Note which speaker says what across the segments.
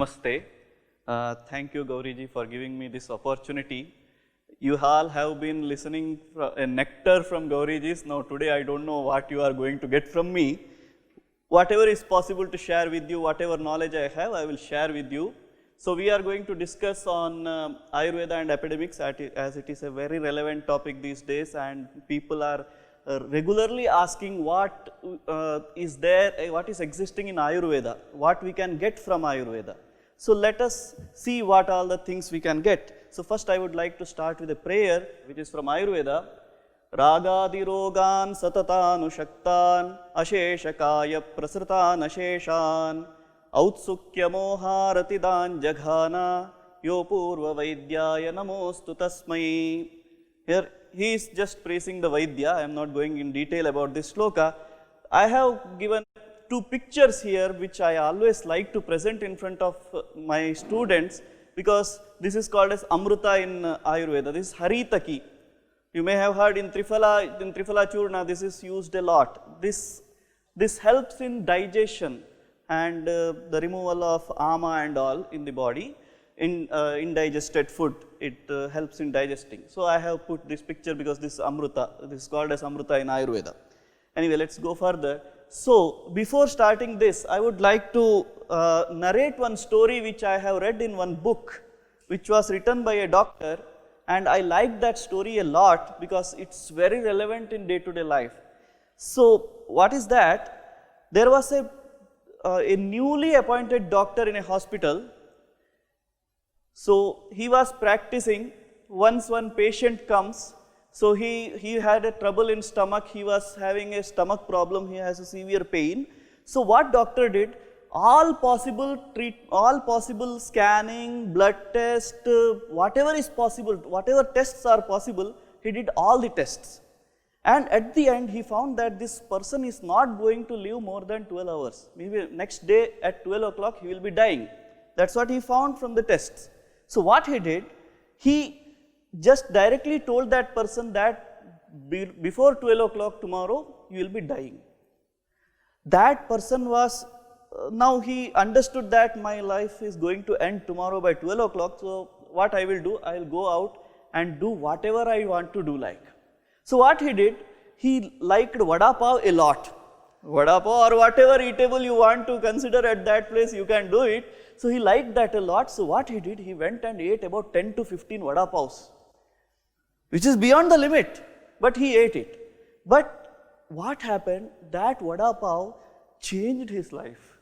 Speaker 1: Namaste. Thank you, Gauriji, for giving me this opportunity. You all have been listening a nectar from Gauriji's. Now today I don't know what you are going to get from me. Whatever is possible to share with you, whatever knowledge I have, I will share with you. So we are going to discuss on Ayurveda and epidemics as it is a very relevant topic these days, and people are regularly asking what what is existing in Ayurveda, what we can get from Ayurveda. So let us see what all the things we can get. So first I would like to start with a prayer which is from Ayurveda. Ragadirogan satatanushaktan asheshakaya prasritan asheshan autsukya moharatidan jaghana yo purva vaidyaya namostu tasmai. Here he is just praising the Vaidya. I am not going in detail about this sloka. I have given two pictures here which I always like to present in front of my students, because this is called as Amruta in Ayurveda. This is Haritaki. You may have heard in Triphala Churna, this is used a lot. This helps in digestion and the removal of ama and all in the body. In indigested food, it helps in digesting. So I have put this picture because this is Amruta, this is called as Amruta in Ayurveda. Anyway, let's go further. So before starting this, I would like to narrate one story which I have read in one book, which was written by a doctor, and I like that story a lot because it's very relevant in day-to-day life. So what is that? There was a newly appointed doctor in a hospital. So he was practicing. Once one patient comes, so he had a trouble in stomach, he was having a stomach problem, he has a severe pain. So what doctor did, all possible scanning, blood test, whatever is possible, whatever tests are possible, he did all the tests. And at the end he found that this person is not going to live more than 12 hours. Maybe next day at 12 o'clock he will be dying. That's what he found from the tests. So what he did, he just directly told that person that before 12 o'clock tomorrow you will be dying. That person was, now he understood that my life is going to end tomorrow by 12 o'clock, so what I will do, I will go out and do whatever I want to do like. So what he did, he liked vada pav a lot. Vada pav or whatever eatable you want to consider at that place, you can do it. So he liked that a lot. So what he did, he went and ate about 10 to 15 vada pavs, which is beyond the limit, but he ate it. But what happened, that vada pav changed his life.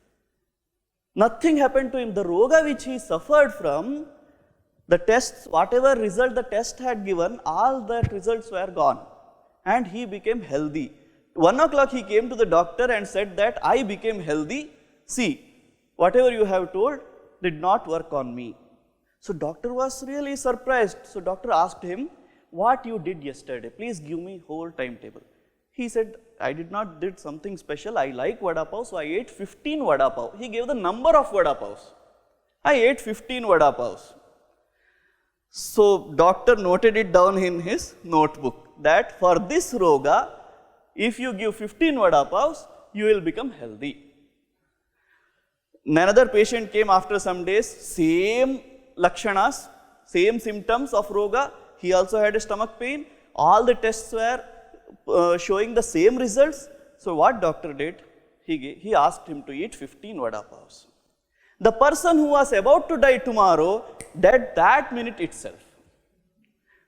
Speaker 1: Nothing happened to him. The roga which he suffered from, the tests, whatever result the test had given, all the results were gone. And he became healthy. 1 o'clock he came to the doctor and said that I became healthy. See, whatever you have told did not work on me. So doctor was really surprised. So doctor asked him, what you did yesterday, please give me whole timetable. He said, I did not did something special, I like vada pav, so I ate 15 vada pav. He gave the number of vada pavs. I ate 15 vada pavs. So doctor noted it down in his notebook that for this roga, if you give 15 vada pavs, you will become healthy. Another patient came after some days, same lakshanas, same symptoms of roga. He also had a stomach pain. All the tests were showing the same results. So what doctor did? He asked him to eat 15 vada pavs. The person who was about to die tomorrow died that minute itself.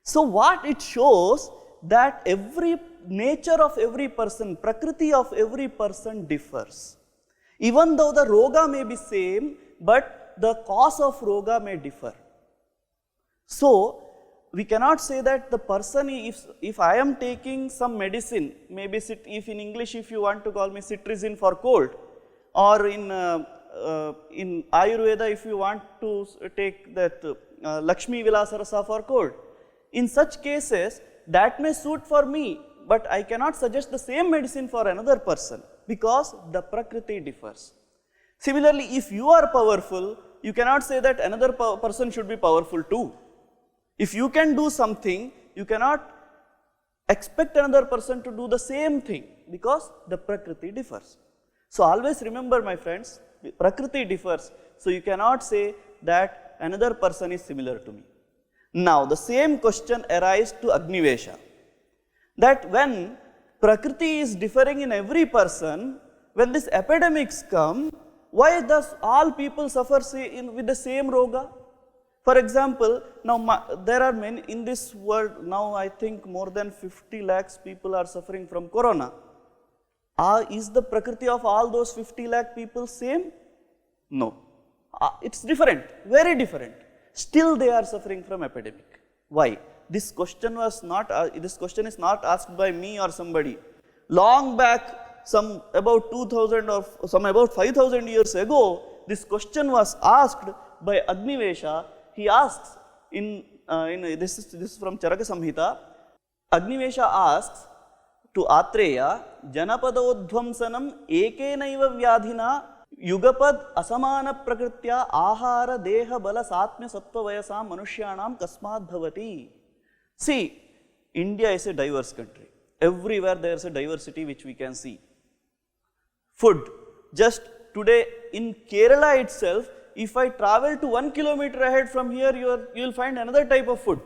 Speaker 1: So what it shows, that every nature of every person, prakriti of every person differs. Even though the roga may be same, but the cause of roga may differ. So we cannot say that the person, if I am taking some medicine, maybe if in English if you want to call me cetirizine for cold, or in Ayurveda if you want to take that Lakshmi Vilasa Rasa for cold, in such cases that may suit for me, but I cannot suggest the same medicine for another person because the prakriti differs. Similarly, if you are powerful, you cannot say that another person should be powerful too. If you can do something, you cannot expect another person to do the same thing because the prakriti differs. So always remember, my friends, Prakriti differs. So you cannot say that another person is similar to me. Now the same question arises to Agnivesha, that when Prakriti is differing in every person, when these epidemics come, why does all people suffer with the same roga? For example, now there are many in this world, now I think more than 50 lakhs people are suffering from corona. Is the Prakriti of all those 50 lakh people same? No. It's different, very different. Still they are suffering from epidemic. Why? This question is not asked by me or somebody. Long back, some about 2000 or some about 5000 years ago, this question was asked by Agnivesha. He asks this is from Charaka Samhita. Agnivesha asks to Atreya, Janapadodhvamsanam ekenaiva vyadhina yugapad asamana prakritya ahara deha bala satmya sattva vayasam manushyanam kasmad bhavati. See, India is a diverse country. Everywhere there is a diversity which we can see. Food. Just today in Kerala itself, if I travel to 1 kilometer ahead from here, you will find another type of food.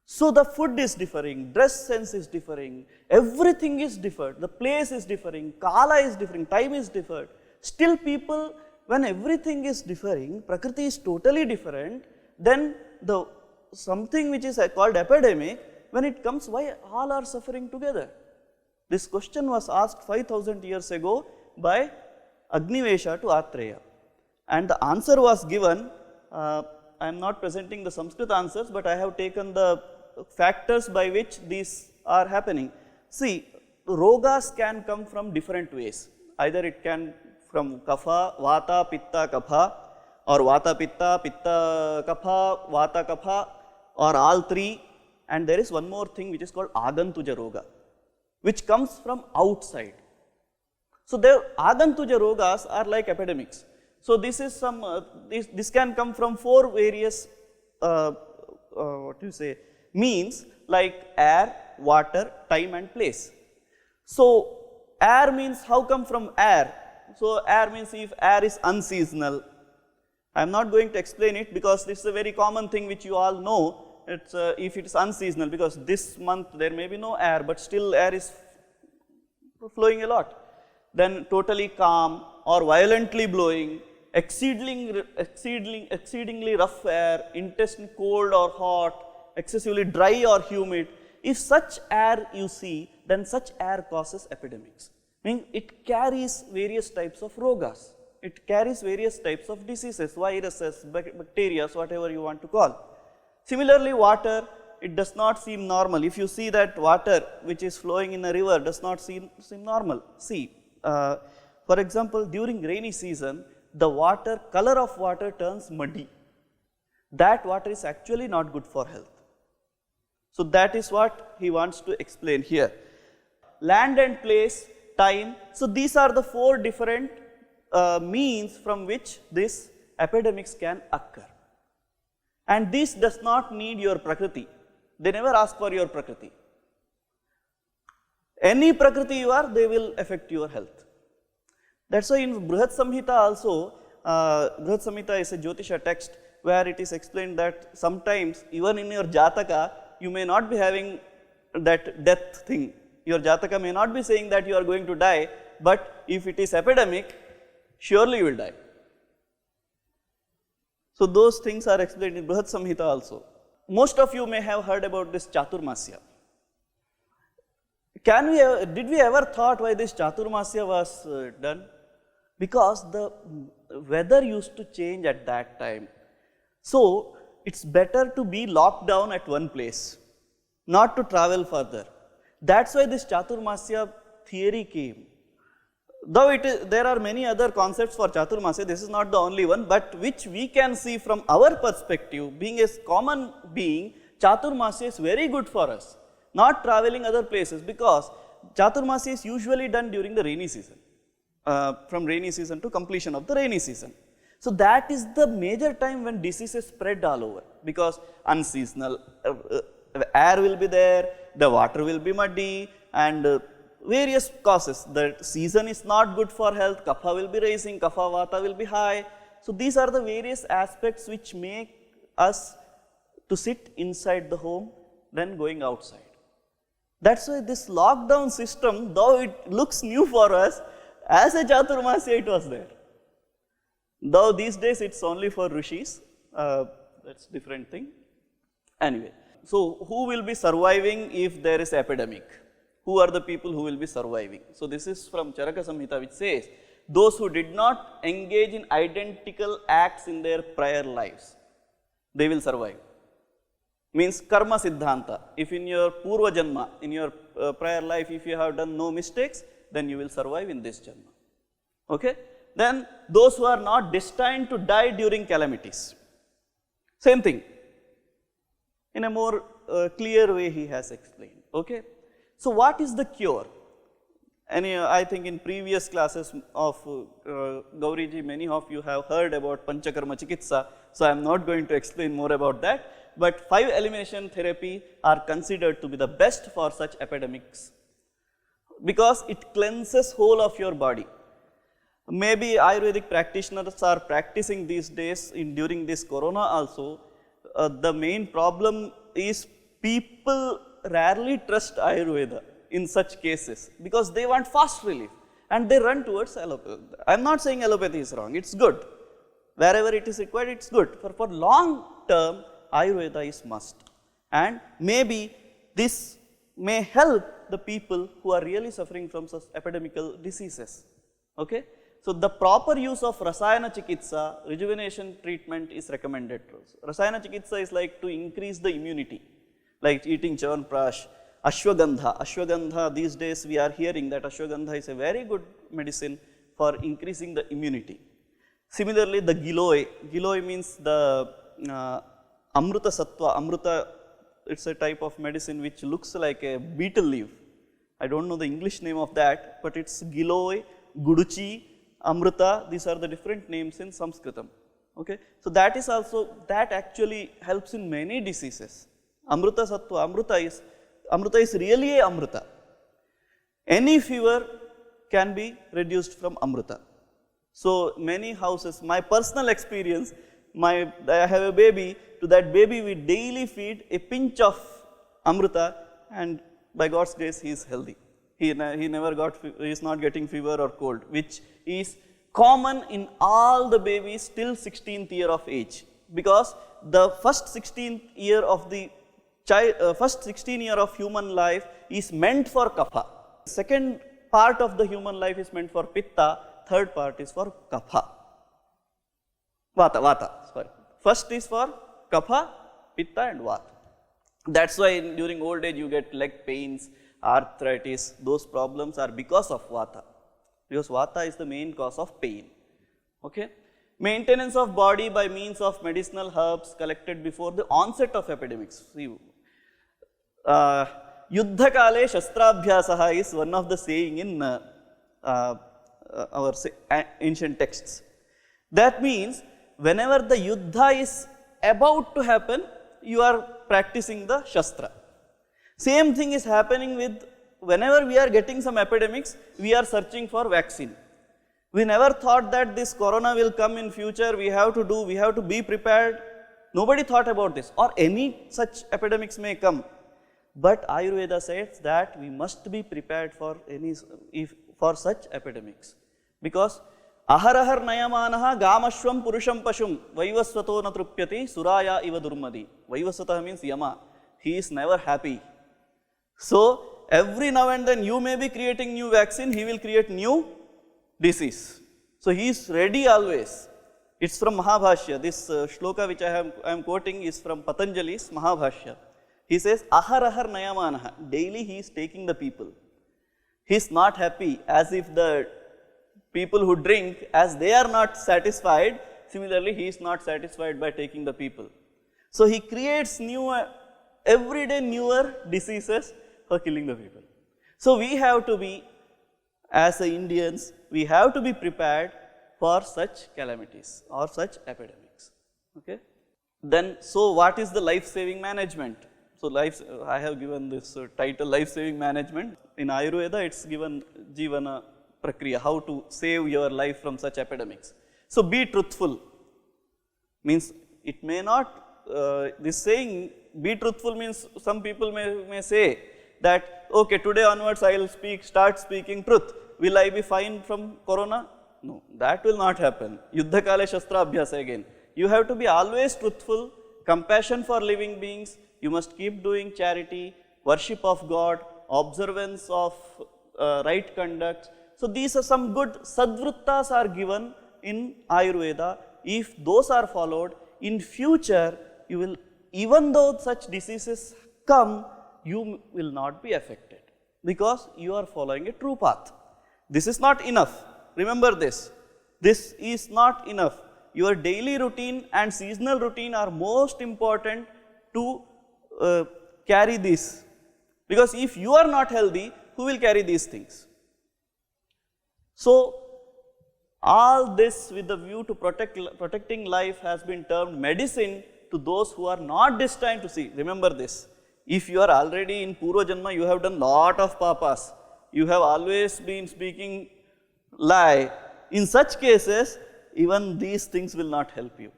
Speaker 1: So the food is differing, dress sense is differing, everything is different, the place is differing, kala is differing, time is different. Still people, when everything is differing, Prakriti is totally different, then something which is called epidemic, when it comes, why all are suffering together? This question was asked 5000 years ago by Agnivesha to Atreya. And the answer was given, I am not presenting the Sanskrit answers, but I have taken the factors by which these are happening. See, rogas can come from different ways. Either it can from kapha, vata, pitta, kapha, or vata, pitta, pitta, kapha, vata, kapha, or all three. And there is one more thing which is called agantuja roga, which comes from outside. So the agantuja rogas are like epidemics. So this is some, this can come from 4 various, means like air, water, time and place. So air means, how come from air? So air means if air is unseasonal. I am not going to explain it because this is a very common thing which you all know. It's, if it is unseasonal, because this month there may be no air, but still air is flowing a lot. Then totally calm or violently blowing, exceedingly rough air, intensely cold or hot, excessively dry or humid. If such air you see, then such air causes epidemics. Meaning it carries various types of rogas. It carries various types of diseases, viruses, bacteria, whatever you want to call. Similarly, water, it does not seem normal. If you see that water which is flowing in a river does not seem normal. See, for example, during rainy season, the color of water turns muddy. That water is actually not good for health. So that is what he wants to explain here. Land and place, time. So these are the 4 different means from which these epidemics can occur. And this does not need your Prakriti. They never ask for your Prakriti. Any Prakriti you are, they will affect your health. That's why in Brihat Samhita also, Brihat Samhita is a Jyotisha text where it is explained that sometimes even in your Jataka, you may not be having that death thing. Your Jataka may not be saying that you are going to die, but if it is epidemic, surely you will die. So those things are explained in Brihat Samhita also. Most of you may have heard about this Chaturmasya. Did we ever thought why this Chaturmasya was done? Because the weather used to change at that time. So it's better to be locked down at one place, not to travel further. That's why this Chaturmasya theory came. Though there are many other concepts for Chaturmasya, this is not the only one, but which we can see from our perspective, being a common being, Chaturmasya is very good for us, not traveling other places, because Chaturmasya is usually done during the rainy season, from rainy season to completion of the rainy season. So that is the major time when diseases spread all over, because unseasonal air will be there, the water will be muddy, and various causes. The season is not good for health, kapha will be rising, kapha vata will be high. So these are the various aspects which make us to sit inside the home than going outside. That's why this lockdown system, though it looks new for us, as a Chaturmasya it was there. Though these days it's only for rishis, that's different thing. Anyway, so who will be surviving if there is epidemic? Who are the people who will be surviving? So this is from Charaka Samhita, which says, those who did not engage in identical acts in their prior lives, they will survive. Means karma siddhanta. If in your purva janma, in your prior life, if you have done no mistakes, then you will survive in this janma. Okay? Then those who are not destined to die during calamities. Same thing. In a more clear way he has explained. Okay? So what is the cure? And I think in previous classes of Gauriji, many of you have heard about Panchakarma Chikitsa, so I am not going to explain more about that. But 5 elimination therapy are considered to be the best for such epidemics, because it cleanses whole of your body. Maybe Ayurvedic practitioners are practicing these days during this corona also. The main problem is people rarely trust Ayurveda in such cases, because they want fast relief and they run towards allopathy. I am not saying allopathy is wrong, it's good. Wherever it is required, it's good. For long term, Ayurveda is must. And maybe this may help the people who are really suffering from such epidemical diseases. Okay? So the proper use of Rasayana Chikitsa, rejuvenation treatment, is recommended. Rasayana Chikitsa is like to increase the immunity, like eating Chavanprash, Ashwagandha. Ashwagandha, these days we are hearing that Ashwagandha is a very good medicine for increasing the immunity. Similarly, the Giloy. Giloy means the Amruta Sattva. Amruta, it's a type of medicine which looks like a beetle leaf. I don't know the English name of that, but it's Giloy, Guduchi, Amruta. These are the different names in Sanskritam. Okay? So that is also, that actually helps in many diseases. Amruta Sattva, Amruta is really a Amruta. Any fever can be reduced from Amruta. So many houses, my personal experience, I have a baby, to that baby we daily feed a pinch of Amruta, and by God's grace he is healthy. He is not getting fever or cold, which is common in all the babies till 16th year of age, because the first 16th year of the first 16 year of human life is meant for kapha. Second part of the human life is meant for pitta, third part is for kapha. Vata, sorry. First is for kapha, pitta and vata. That's why during old age you get leg pains, arthritis, those problems are because of vata. Because vata is the main cause of pain. Okay? Maintenance of body by means of medicinal herbs collected before the onset of epidemics. See, Yuddha Kale Shastrabhyasaha is one of the saying in our ancient texts. That means whenever the Yuddha is about to happen, you are practicing the Shastra. Same thing is happening with, whenever we are getting some epidemics, we are searching for vaccine. We never thought that this corona will come in future, we have to be prepared. Nobody thought about this, or any such epidemics may come. But Ayurveda says that we must be prepared for such epidemics. Because Aharahar Nayamanaha Gamashwam Purusham Pashum Vaivasvato na Trupyati Suraya Iva Durmadi. Vaivasvata means Yama. He is never happy. So every now and then you may be creating new vaccine, he will create new disease. So he is ready always. It's from Mahabhashya. This shloka which I am quoting is from Patanjali's Mahabhashya. He says, Aharahar Nayamanaha. Daily he is taking the people. He is not happy, as if the people who drink, as they are not satisfied, similarly he is not satisfied by taking the people. So he creates everyday newer diseases for killing the people. So we have to be, as Indians, we have to be prepared for such calamities or such epidemics. Okay? Then, so what is the life-saving management? So I have given this title Life Saving Management. In Ayurveda, it's given Jivana Prakriya, how to save your life from such epidemics. So be truthful. Means it may not, this saying, be truthful means some people may say that, okay, today onwards I will start speaking truth. Will I be fine from corona? No, that will not happen. Yuddha kale shastra abhyasa again. You have to be always truthful, compassion for living beings. You must keep doing charity, worship of God, observance of right conduct. So these are some good sadvrittas are given in Ayurveda. If those are followed, in future you will, even though such diseases come, you will not be affected because you are following a true path. This is not enough. Remember this. This is not enough. Your daily routine and seasonal routine are most important to carry this. Because if you are not healthy, who will carry these things? So, all this with the view to protecting life has been termed medicine to those who are not destined to see. Remember this. If you are already in Purva Janma, you have done lot of papas. You have always been speaking lie. In such cases, even these things will not help you.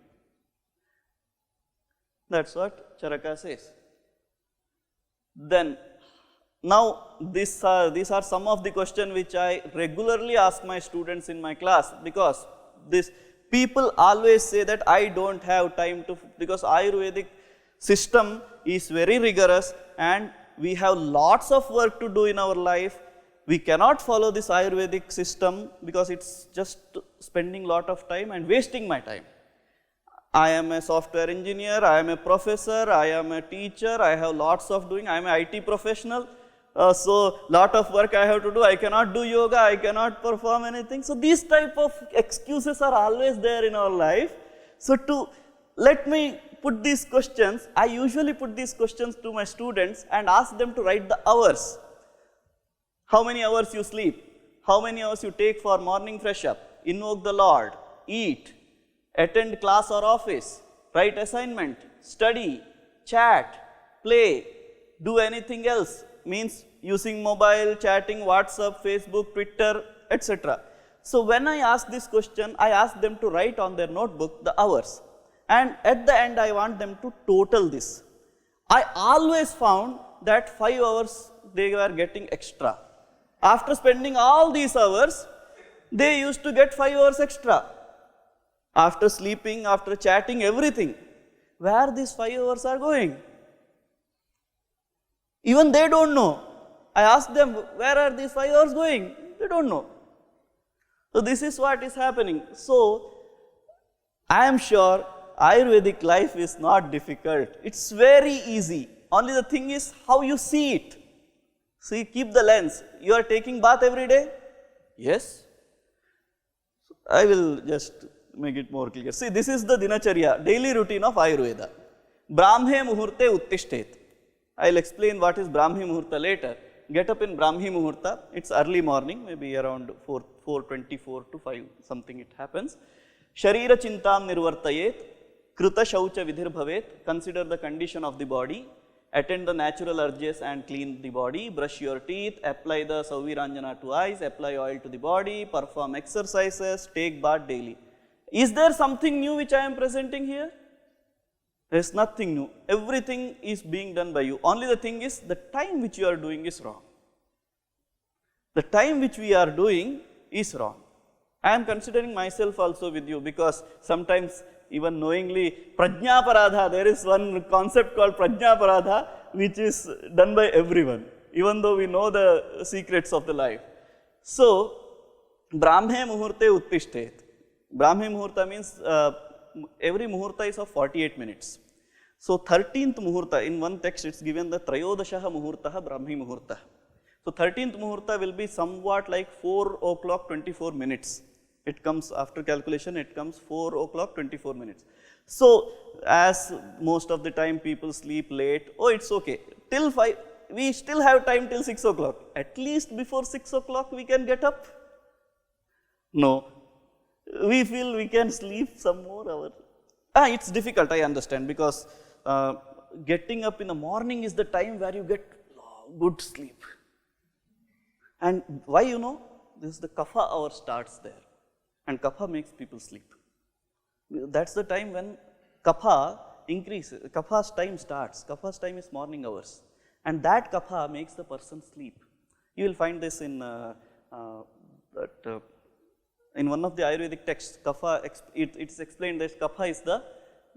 Speaker 1: That's what Charaka says. Then, now these are some of the questions which I regularly ask my students in my class, because this people always say that I don't have time to, because Ayurvedic system is very rigorous and we have lots of work to do in our life. We cannot follow this Ayurvedic system because it's just spending lot of time and wasting my time. I am a software engineer, I am a professor, I am a teacher, I have lots of doing, I am an IT professional. So lot of work I have to do, I cannot do yoga, I cannot perform anything. So these type of excuses are always there in our life. So let me put these questions, I usually put these questions to my students and ask them to write the hours. How many hours you sleep? How many hours you take for morning fresh up? Invoke the Lord, eat, attend class or office, write assignment, study, chat, play, do anything else, means using mobile, chatting, WhatsApp, Facebook, Twitter, etc. So when I ask this question, I ask them to write on their notebook the hours. And at the end, I want them to total this. I always found that 5 hours they were getting extra. After spending all these hours, they used to get 5 hours extra. After sleeping, after chatting, everything. Where these 5 hours are going? Even they don't know. I asked them, where are these 5 hours going? They don't know. So this is what is happening. So I am sure Ayurvedic life is not difficult. It's very easy. Only the thing is how you see it. See, keep the lens. You are taking bath every day? Yes. I will just make it more clear. See, this is the Dinacharya, daily routine of Ayurveda. Brahme Muhurte Uttishtet. I will explain what is Brahmi Muhurta later. Get up in Brahmi Muhurta. It's early morning, maybe around 4:24 to 5, something it happens. Sharira Chintam Nirvartayet. Kruta Shaucha Vidhir Bhavet. Consider the condition of the body. Attend the natural urges and clean the body. Brush your teeth. Apply the Sauviranjana to eyes. Apply oil to the body. Perform exercises. Take bath daily. Is there something new which I am presenting here? There is nothing new. Everything is being done by you. Only the thing is, the time which you are doing is wrong. The time which we are doing is wrong. I am considering myself also with you, because sometimes even knowingly, Prajnaparadha, there is one concept called Prajnaparadha which is done by everyone, even though we know the secrets of the life. So, Brahme Muhurte Uttishtet. Brahmi Muhurta means every Muhurta is of 48 minutes. So 13th Muhurta, in one text it's given the Trayodashaha Muhurtaha Brahmi Muhurta. So 13th Muhurta will be somewhat like 4 o'clock 24 minutes. It comes after calculation, it comes 4 o'clock 24 minutes. So as most of the time people sleep late, oh it's okay, till 5, we still have time till 6 o'clock. At least before 6 o'clock we can get up. No. We feel we can sleep some more hours. It's difficult, I understand, because getting up in the morning is the time where you get good sleep. And why, you know? This is the kapha hour starts there, and kapha makes people sleep. That's the time when kapha increases, kapha's time starts. Kapha's time is morning hours, and that kapha makes the person sleep. You will find this in in one of the Ayurvedic texts. Kapha, it's explained that kapha is the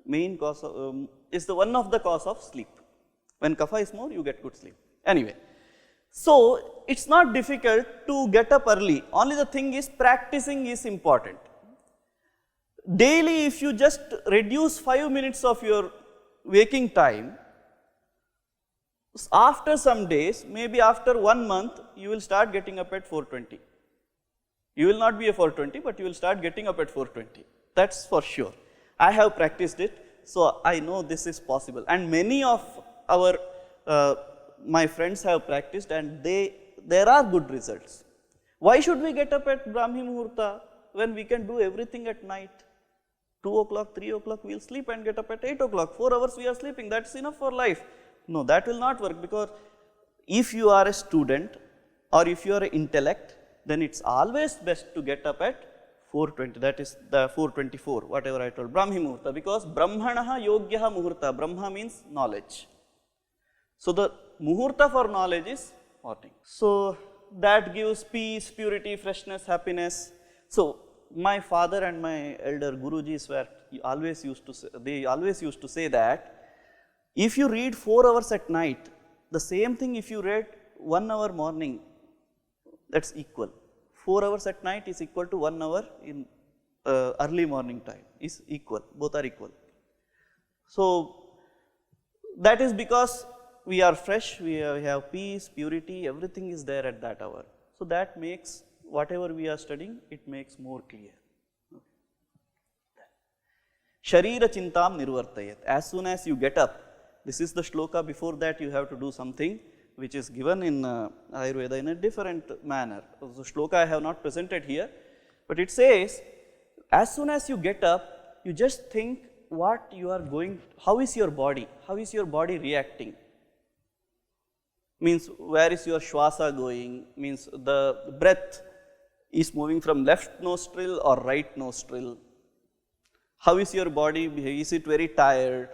Speaker 1: main cause of, is the one of the cause of sleep. When kapha is more, you get good sleep. Anyway, so it's not difficult to get up early. Only the thing is, practicing is important. Daily, if you just reduce 5 minutes of your waking time, after some days, maybe after 1 month, you will start getting up at 4:20. You will not be a 4:20, but you will start getting up at 4:20. That's for sure. I have practiced it, so I know this is possible. And many of our my friends have practiced, and there are good results. Why should we get up at Brahmi Muhurta when we can do everything at night? 2 o'clock, 3 o'clock, we will sleep and get up at 8 o'clock. 4 hours we are sleeping, that's enough for life. No, that will not work, because if you are a student or if you are an intellect, then it's always best to get up at 4:20, that is the 4:24, whatever I told, Brahmi Muhurta, because Brahmanaha Yogyaha Muhurta, Brahma means knowledge. So the Muhurta for knowledge is morning. So that gives peace, purity, freshness, happiness. So my father and my elder Gurujis always used to say that if you read 4 hours at night, the same thing if you read 1 hour morning, that's equal. 4 hours at night is equal to 1 hour in early morning time, is equal, both are equal. So that is because we are fresh, we have peace, purity, everything is there at that hour. So that makes whatever we are studying, it makes more clear. Sharira chintam nirvartayat. As soon as you get up, this is the shloka. Before that, you have to do something which is given in Ayurveda in a different manner. The shloka I have not presented here, but it says, as soon as you get up, you just think what you are going, how is your body reacting? Means where is your shwasa going, means the breath is moving from left nostril or right nostril. How is your body behaving? Is it very tired?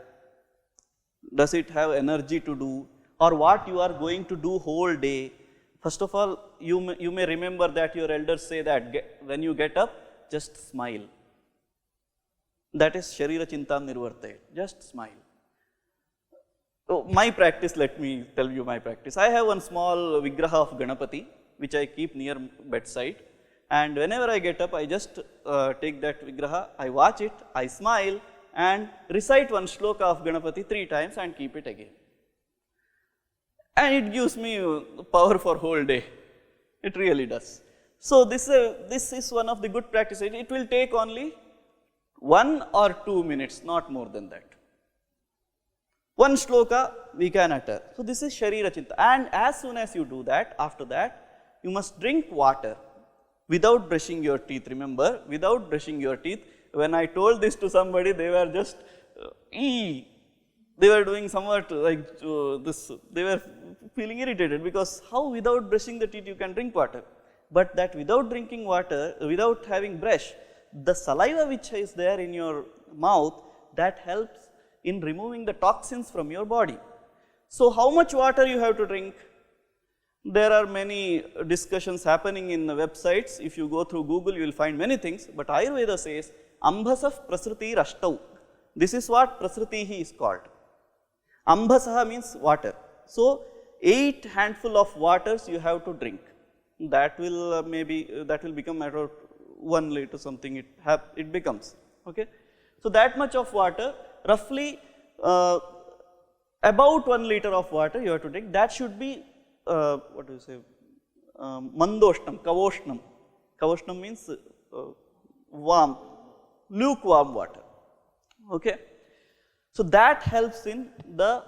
Speaker 1: Does it have energy to do? Or what you are going to do whole day? First of all, you may remember that your elders say that when you get up, just smile. That is Sharira Chintam Nirvartayat, just smile. Oh, my practice, let me tell you my practice. I have one small Vigraha of Ganapati, which I keep near bedside. And whenever I get up, I just take that Vigraha, I watch it, I smile, and recite one shloka of Ganapati 3 times and keep it again. And it gives me power for whole day. It really does. So this is one of the good practices. It will take only 1 or 2 minutes, not more than that. One shloka we can utter. So this is Sharira Chinta. And as soon as you do that, after that, you must drink water without brushing your teeth. Remember, without brushing your teeth. When I told this to somebody, they were just, they were doing somewhat like this, they were feeling irritated, because how without brushing the teeth you can drink water? But that without drinking water, without having brush, the saliva which is there in your mouth, that helps in removing the toxins from your body. So how much water you have to drink? There are many discussions happening in the websites. If you go through Google, you will find many things, but Ayurveda says, Ambhasah prasriti rashtau. This is what prasritihi is called. Ambhasaha means water. So 8 handful of waters you have to drink. That will that will become matter 1 liter something it becomes. Okay. So that much of water, roughly about 1 liter of water you have to drink. That should be what do you say? Mandoshnam, kavoshnam. Kavoshnam means warm, lukewarm water. Okay. So that helps in the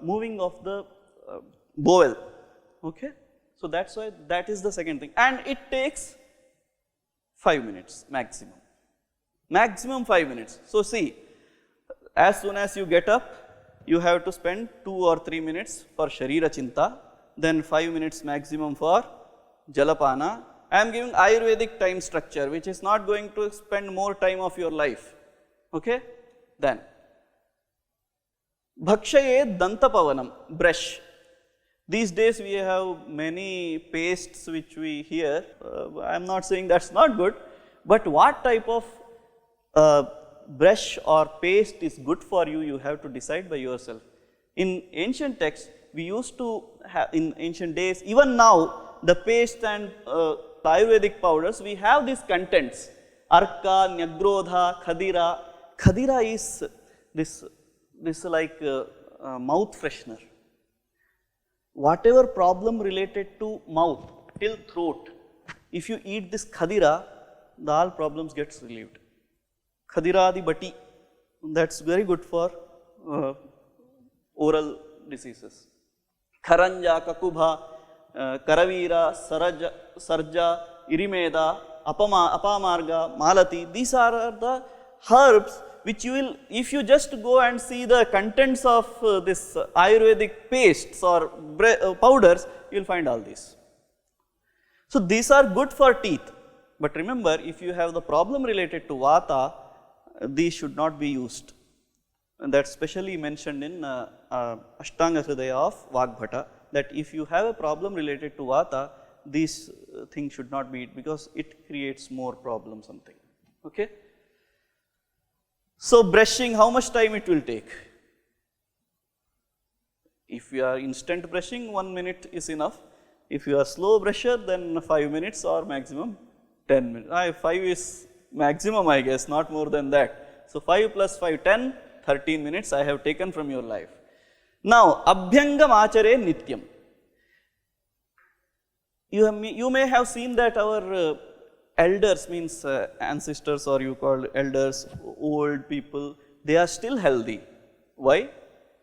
Speaker 1: moving of the bowel. Okay. So that's why that is the second thing, and it takes 5 minutes maximum 5 minutes. So see, as soon as you get up, you have to spend 2 or 3 minutes for Sharira Chinta, then 5 minutes maximum for Jalapana. I am giving Ayurvedic time structure, which is not going to spend more time of your life. Okay? Then, Bhakshaye Dantapavanam, brush. These days we have many pastes which we hear. I am not saying that's not good, but what type of brush or paste is good for you, you have to decide by yourself. In ancient texts, we used to have, in ancient days, even now, the paste and Ayurvedic powders, we have these contents. Arka, Nyagrodha, Khadira. Khadira is this like mouth freshener. Whatever problem related to mouth till throat, if you eat this Khadira, the all problems gets relieved. Khadira di bati, that's very good for oral diseases. Kharanja, Kakubha, Karavira, Sarja, Irimeda, Apamarga, Malati, these are the herbs which you will, if you just go and see the contents of this Ayurvedic pastes or powders, you will find all these. So these are good for teeth. But remember, if you have the problem related to Vata, these should not be used. And that's specially mentioned in Ashtanga Hridaya of Vagbhata, that if you have a problem related to Vata, these things should not be eaten because it creates more problems, something. Okay? So brushing, how much time it will take? If you are instant brushing, 1 minute is enough. If you are slow brusher, then 5 minutes or maximum 10 minutes. 5 is maximum, I guess, not more than that. So 5 plus 5, 10, 13 minutes I have taken from your life. Now, Abhyangam Achare Nityam. You may have seen that our elders, means ancestors, or you call elders, old people, they are still healthy. Why?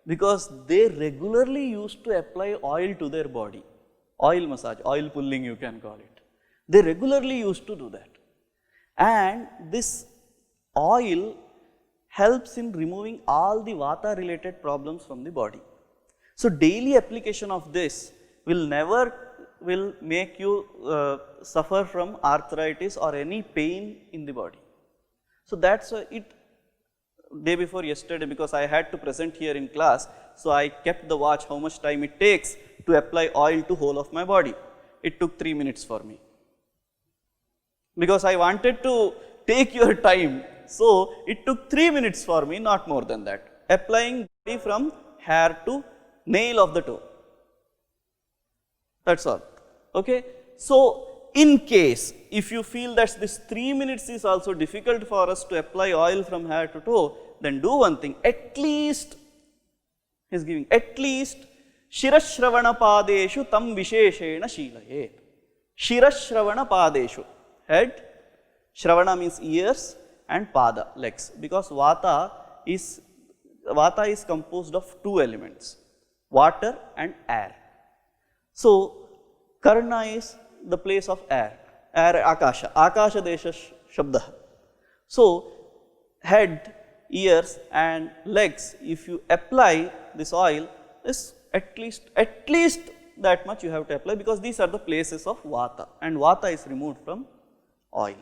Speaker 1: Because they regularly used to apply oil to their body. Oil massage, oil pulling you can call it. They regularly used to do that. And this oil helps in removing all the Vata related problems from the body. So daily application of this will make you suffer from arthritis or any pain in the body. So that's it. Day before yesterday, because I had to present here in class, so I kept the watch how much time it takes to apply oil to whole of my body. It took 3 minutes for me, because I wanted to take your time. So it took 3 minutes for me, not more than that. Applying body from hair to nail of the toe. That's all. Okay. So in case if you feel that this 3 minutes is also difficult for us to apply oil from hair to toe, then do one thing. At least he is giving at least Shirashravana Padeshu tam Visheshena Shilayet. Shirashravana Padeshu, head, Shravana means ears, and Pada, legs, because Vata is composed of 2 elements, water and air. So Karna is the place of air, Akasha, Akasha Desha Shabda. So head, ears and legs, if you apply this oil, is at least that much you have to apply, because these are the places of Vata, and Vata is removed from oil.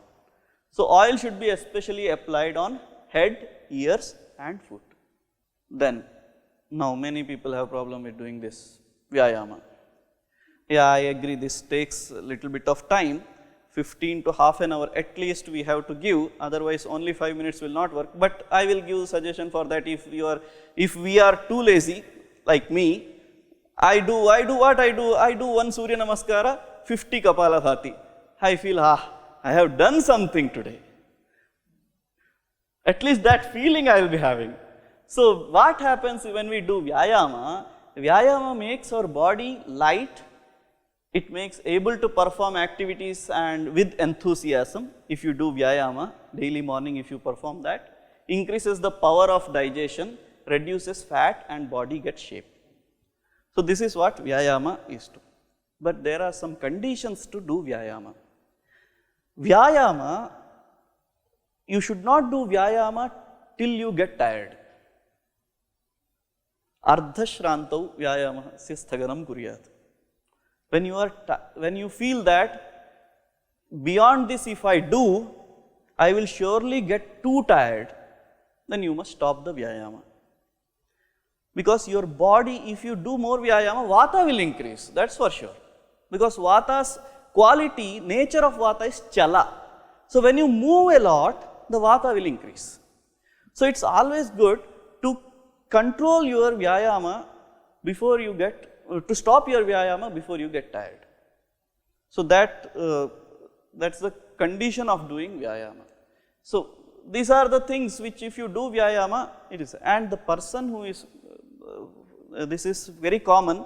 Speaker 1: So oil should be especially applied on head, ears and foot. Then, now many people have problem with doing this Vyayama. Yeah, I agree, this takes a little bit of time, 15 to half an hour at least we have to give, otherwise only 5 minutes will not work. But I will give suggestion for that. If we are too lazy, like me, I do what I do? I do 1 Surya Namaskara, 50 Kapalabhati. I feel, I have done something today. At least that feeling I will be having. So what happens when we do Vyayama? Vyayama makes our body light. It makes able to perform activities and with enthusiasm. If you do Vyayama, daily morning if you perform that, increases the power of digestion, reduces fat and body gets shape. So this is what Vyayama is to. But there are some conditions to do Vyayama. Vyayama, you should not do Vyayama till you get tired. ardhashrantau vyayamahasya sthaganam kuryat. When you feel that beyond this if I do, I will surely get too tired, then you must stop the vyayama. Because your body, if you do more vyayama, vata will increase, that's for sure. Because vata's quality, nature of vata is chala. So when you move a lot, the vata will increase. So it's always good to control your vyayama before you get, to stop your vyayama before you get tired. So that's the condition of doing vyayama. So these are the things which if you do vyayama, it is, and the person who is, this is very common,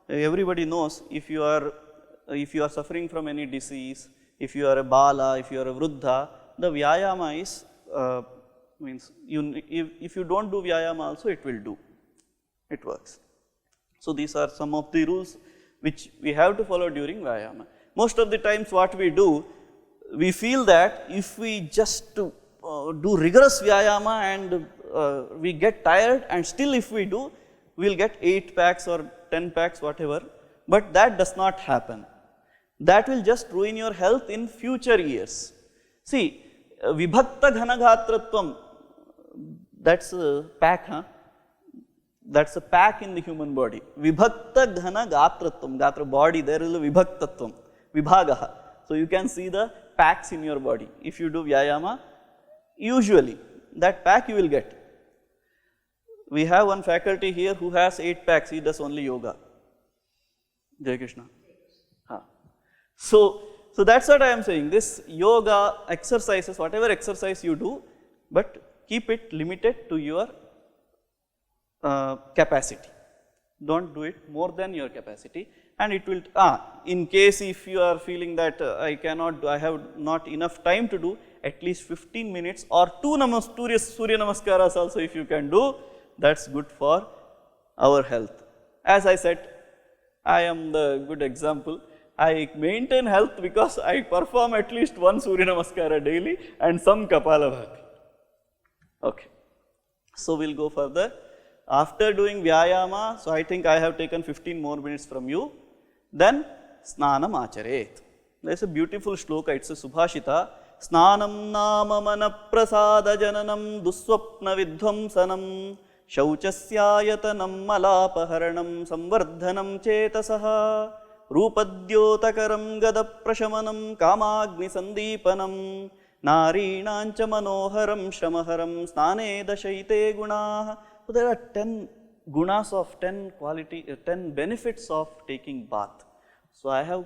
Speaker 1: everybody knows, if you are suffering from any disease, if you are a bala, if you are a vruddha, the vyayama is, means if you don't do vyayama also, it will do, it works. So these are some of the rules which we have to follow during vyayama. Most of the times what we do, we feel that if we just do rigorous vyayama and we get tired, and still if we do, we will get 8 packs or 10 packs, whatever, but that does not happen. That will just ruin your health in future years. See, vibhakta ghanagatratvam, that's a pack, huh? That's a pack in the human body. Vibhakta ghanagatratvam, gatra body, there is a vibhaktatvam, vibhagaha. So you can see the packs in your body. If you do vyayama, usually that pack you will get. We have one faculty here who has 8 packs, he does only yoga. Jai Krishna. So that's what I am saying, this yoga exercises, whatever exercise you do, but keep it limited to your capacity. Don't do it more than your capacity, and it will, in case if you are feeling that I cannot do, I have not enough time to do, at least 15 minutes or 2 Surya Namaskaras also if you can do, that's good for our health. As I said, I am the good example. I maintain health because I perform at least 1 Surya Namaskara daily and some Kapalabhati. Okay. So we'll go further. After doing vyayama, so I think I have taken 15 more minutes from you. Then snanam acharet. There's a beautiful shloka, it's a subhashita. Snanam nama mana prasada jananam duswapna vidhvamsanam shauchasyayatanam malapaharanam samvardhanam chetasaha रूपद्योतकरं गदप्रशमनं कामाग्नि संदीपनं नारीणांच मनोहरं श्रमहरं स्नाने दशैते गुणाः. So there are 10 gunas of 10 quality, 10 benefits of taking bath. So I have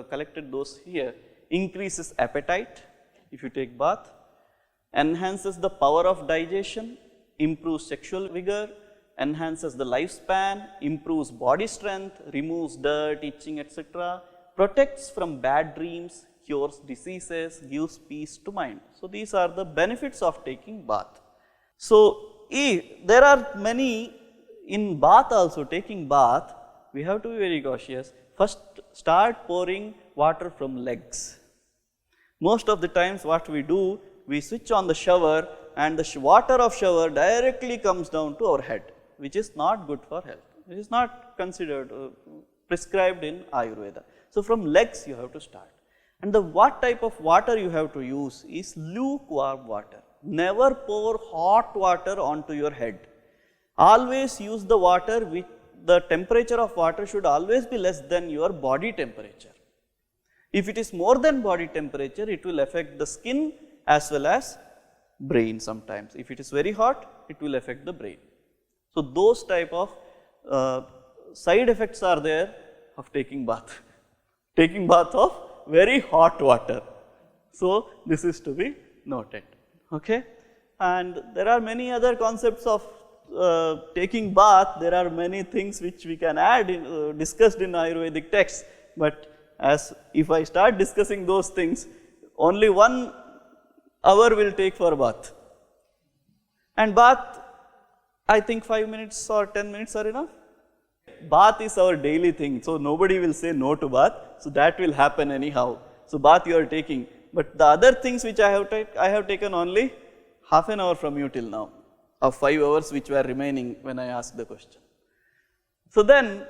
Speaker 1: collected those here. Increases appetite if you take bath, enhances the power of digestion, improves sexual vigor, enhances the lifespan, improves body strength, removes dirt, itching, etc., protects from bad dreams, cures diseases, gives peace to mind. So these are the benefits of taking bath. So there are many in bath also, taking bath, we have to be very cautious. First start pouring water from legs. Most of the times what we do, we switch on the shower and the water of shower directly comes down to our head, which is not good for health, which is not considered prescribed in Ayurveda. So from legs you have to start. And what type of water you have to use is lukewarm water. Never pour hot water onto your head. Always use the water with the temperature of water should always be less than your body temperature. If it is more than body temperature, it will affect the skin as well as brain sometimes. If it is very hot, it will affect the brain. So those type of side effects are there of taking bath. Taking bath of very hot water. So this is to be noted. Okay? And there are many other concepts of taking bath. There are many things which we can add in, discussed in Ayurvedic texts. But as if I start discussing those things, only 1 hour will take for bath. And bath, I think 5 minutes or 10 minutes are enough. Bath is our daily thing, so nobody will say no to bath. So that will happen anyhow. So bath you are taking. But the other things which I have taken only half an hour from you till now, of 5 hours which were remaining when I asked the question. So then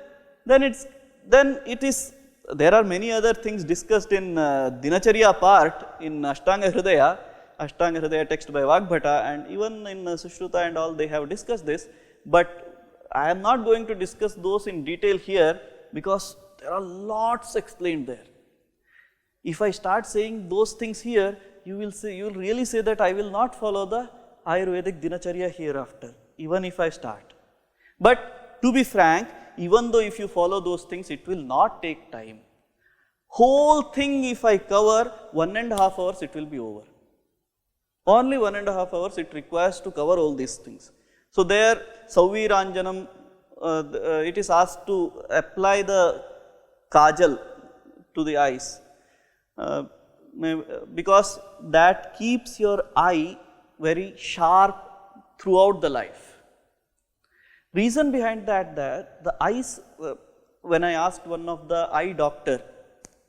Speaker 1: it is, there are many other things discussed in Dinacharya part in Ashtanga Hridaya text by Vagbhata, and even in Sushruta and all, they have discussed this, but I am not going to discuss those in detail here because there are lots explained there. If I start saying those things here, you will really say that I will not follow the Ayurvedic Dinacharya hereafter, even if I start. But to be frank, even though if you follow those things, it will not take time. Whole thing if I cover 1.5 hours, it will be over. Only 1.5 hours it requires to cover all these things. So there, Sauviranjanam, it is asked to apply the kajal to the eyes, because that keeps your eye very sharp throughout the life. Reason behind that the eyes, when I asked one of the eye doctor,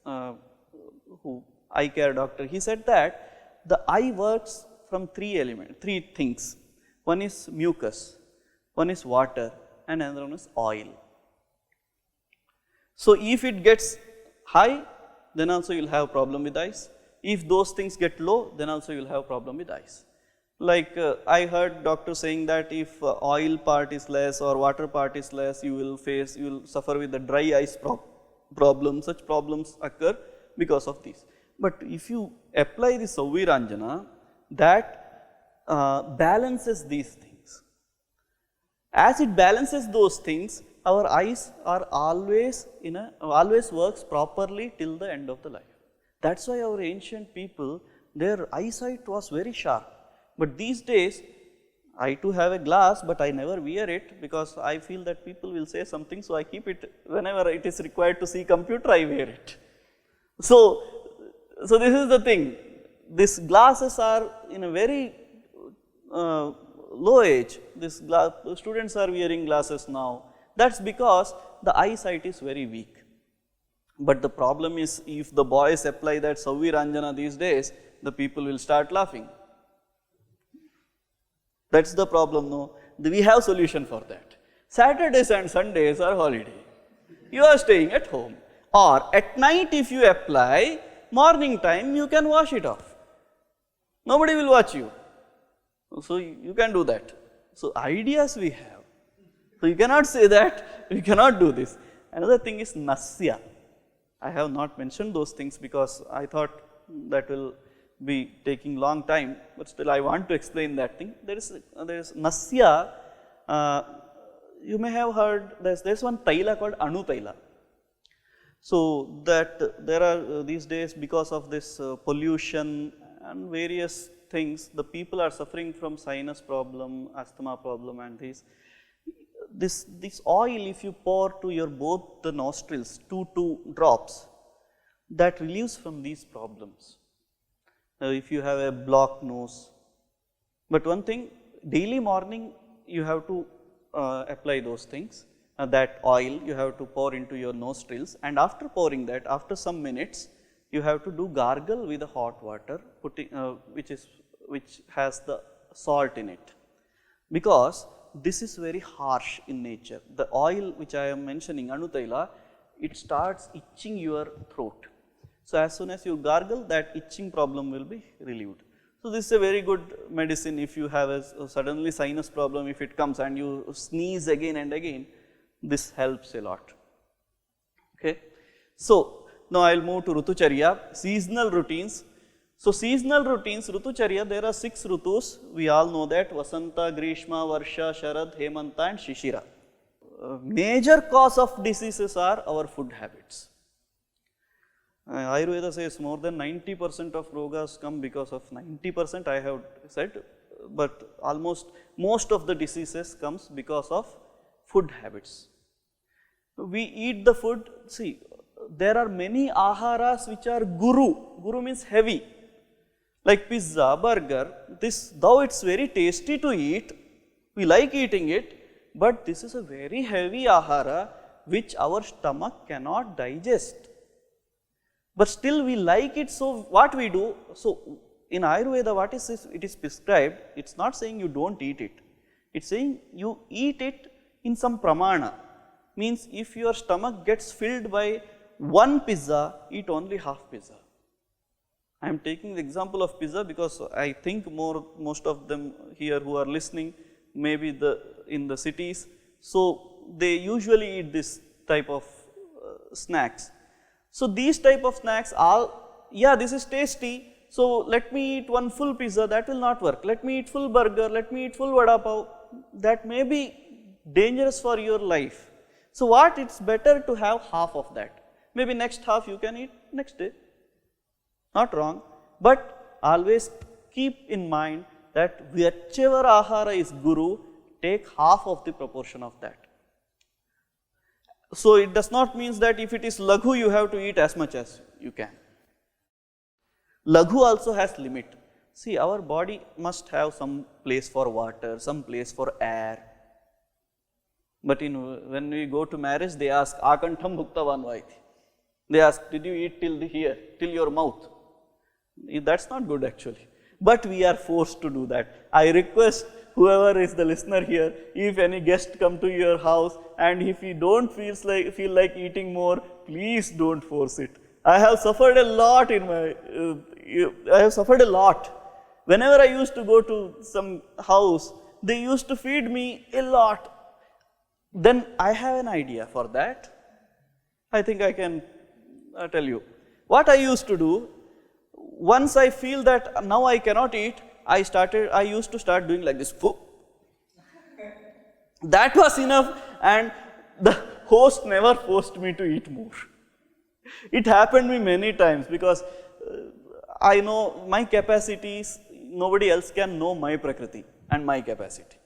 Speaker 1: eye care doctor, he said that the eye works from three things. One is mucus, one is water, and another one is oil. So if it gets high, then also you will have problem with eyes. If those things get low, then also you will have problem with eyes. Like I heard doctor saying that if oil part is less or water part is less, you will suffer with the dry eyes problem. Such problems occur because of this. But if you apply the Sauviranjana, that balances these things. As it balances those things, our eyes are always works properly till the end of the life. That's why our ancient people, their eyesight was very sharp. But these days, I too have a glass, but I never wear it because I feel that people will say something, so I keep it whenever it is required to see computer, I wear it. So this is the thing. These glasses are in a very low age. Students are wearing glasses now. That's because the eyesight is very weak. But the problem is, if the boys apply that Sauviranjana these days, the people will start laughing. That's the problem, no? We have solution for that. Saturdays and Sundays are holiday. You are staying at home. Or at night if you apply, morning time you can wash it off. Nobody will watch you. So you can do that. So ideas we have. So you cannot say that we cannot do this. Another thing is Nasya. I have not mentioned those things because I thought that will be taking long time, but still I want to explain that thing. There is Nasya. You may have heard there's one taila called Anu taila. So that there are these days, because of this pollution and various things, the people are suffering from sinus problem, asthma problem, and this oil, if you pour to your both the nostrils, 2 drops, that relieves from these problems. If you have a blocked nose. But one thing, daily morning you have to apply those things. That oil you have to pour into your nostrils, and after pouring that, after some minutes, you have to do gargle with the hot water, which has the salt in it. Because this is very harsh in nature. The oil which I am mentioning, Anu taila, it starts itching your throat. So as soon as you gargle, that itching problem will be relieved. So this is a very good medicine if you have a suddenly sinus problem, if it comes and you sneeze again and again, this helps a lot. Okay. So now I will move to Rutucharya, seasonal routines. So seasonal routines, Rutucharya, there are 6 Rutus. We all know that: Vasanta, Grishma, Varsha, Sharad, Hemanta and Shishira. Major cause of diseases are our food habits. Ayurveda says more than 90% of rogas come because of 90%, I have said, but most of the diseases comes because of food habits. We eat the food, see, there are many aharas which are guru means heavy, like pizza, burger, though it's very tasty to eat, we like eating it, but this is a very heavy ahara which our stomach cannot digest. But still we like it, so what we do, so in Ayurveda what is this, it is prescribed, it's not saying you don't eat it, it's saying you eat it in some pramana, means if your stomach gets filled by one pizza, eat only half pizza. I am taking the example of pizza because I think most of them here who are listening may be in the cities. So, they usually eat this type of snacks. So, these type of snacks yeah, this is tasty. So, let me eat one full pizza, that will not work. Let me eat full burger, let me eat full vada pav, that may be dangerous for your life. So, what it's better to have half of that. Maybe next half you can eat next day. Not wrong, but always keep in mind that whichever ahara is guru, take half of the proportion of that. So, it does not mean that if it is laghu, you have to eat as much as you can. Laghu also has limit. See, our body must have some place for water, some place for air. But when we go to marriage, they ask, Akantham bhuktavan vaiti. They ask, did you eat till here, till your mouth? That's not good actually. But we are forced to do that. I request whoever is the listener here, if any guest come to your house and if you don't feel like eating more, please don't force it. I have suffered a lot Whenever I used to go to some house, they used to feed me a lot. Then I have an idea for that. I think I can tell you. What I used to do, once I feel that now I cannot eat, I used to start doing like this. That was enough, and the host never forced me to eat more. It happened me many times because I know my capacities, nobody else can know my prakriti and my capacity.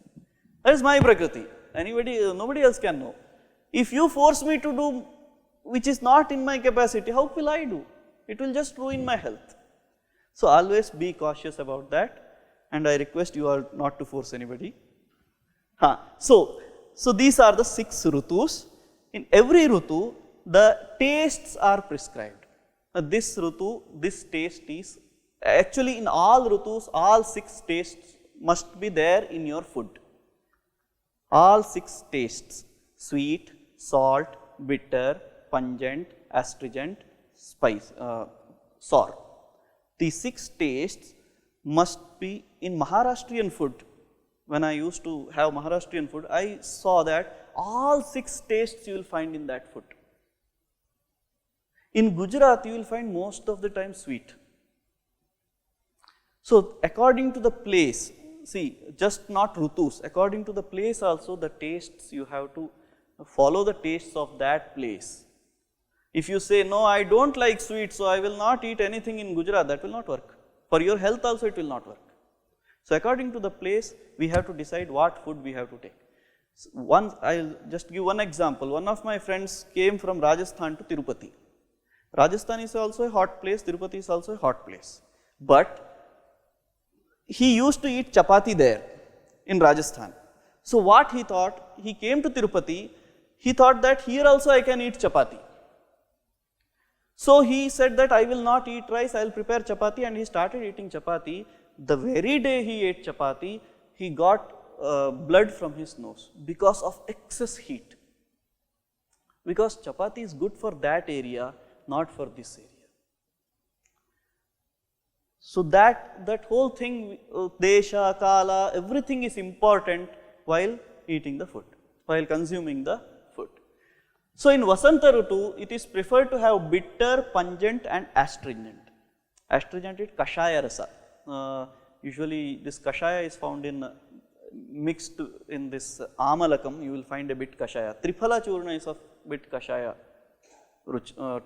Speaker 1: That is my prakriti. Nobody else can know. If you force me to do which is not in my capacity, how will I do? It will just ruin my health. So, always be cautious about that, and I request you all not to force anybody. So these are the 6 rutus. In every rutu, the tastes are prescribed. This rutu, this taste is, actually in all rutus, all 6 tastes must be there in your food. All 6 tastes, sweet, salt, bitter, pungent, astringent, spice, sour. These 6 tastes must be in Maharashtrian food. When I used to have Maharashtrian food, I saw that all 6 tastes you will find in that food. In Gujarat, you will find most of the time sweet. So, according to the place, see, just not rutus, according to the place also the tastes, you have to follow the tastes of that place. If you say, no, I don't like sweet, so I will not eat anything in Gujarat, that will not work. For your health also it will not work. So, according to the place, we have to decide what food we have to take. I will just give one example. One of my friends came from Rajasthan to Tirupati. Rajasthan is also a hot place, Tirupati is also a hot place. But he used to eat chapati there in Rajasthan. So, what he thought, he came to Tirupati, he thought that here also I can eat chapati. So, he said that I will not eat rice, I will prepare chapati, and he started eating chapati. The very day he ate chapati, he got blood from his nose because of excess heat. Because chapati is good for that area, not for this area. So, that whole thing, desha, kala, everything is important while eating the food, while consuming the food. So, in Vasanta Rutu, it is preferred to have bitter, pungent and astringent. Astringent is kashaya rasa. Usually this kashaya is found in mixed in this amalakam, you will find a bit kashaya. Triphala churna is of bit kashaya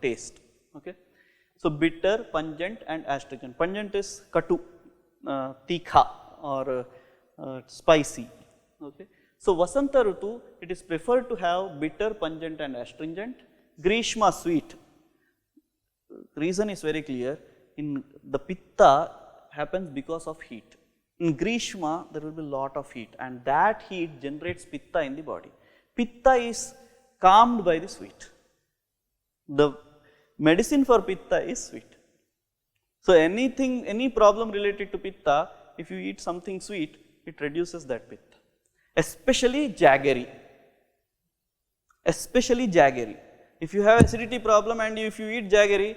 Speaker 1: taste. Okay. So, bitter, pungent and astringent. Pungent is katu, tikha or spicy. Okay. So, Vasanta Rutu, it is preferred to have bitter, pungent and astringent. Grishma, sweet. Reason is very clear. In the pitta happens because of heat. In Grishma, there will be a lot of heat, and that heat generates pitta in the body. Pitta is calmed by the sweet. The medicine for pitta is sweet. So, any problem related to pitta, if you eat something sweet, it reduces that pitta. Especially jaggery. especially jaggery. If you have acidity problem and if you eat jaggery,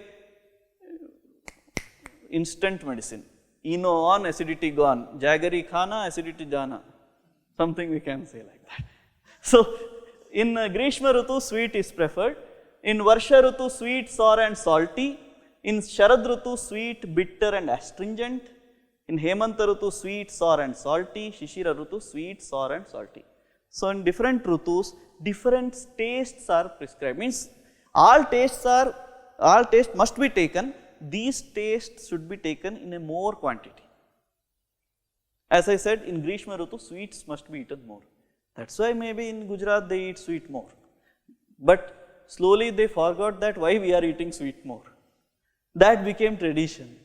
Speaker 1: instant medicine. Eno on, acidity gone. Jaggery khana, acidity jana. Something we can say like that. So, in Grishma Rutu, sweet is preferred. In Varsha Rutu, sweet, sour and salty. In Sharad Rutu, sweet, bitter and astringent. In Hemanta Rutu, sweet, sour and salty. Shishira Rutu, sweet, sour and salty. So, in different Rutus, different tastes are prescribed. Means all tastes must be taken. These tastes should be taken in a more quantity. As I said, in Grishma Rutu, sweets must be eaten more. That's why maybe in Gujarat they eat sweet more. But slowly they forgot that why we are eating sweet more. That became tradition.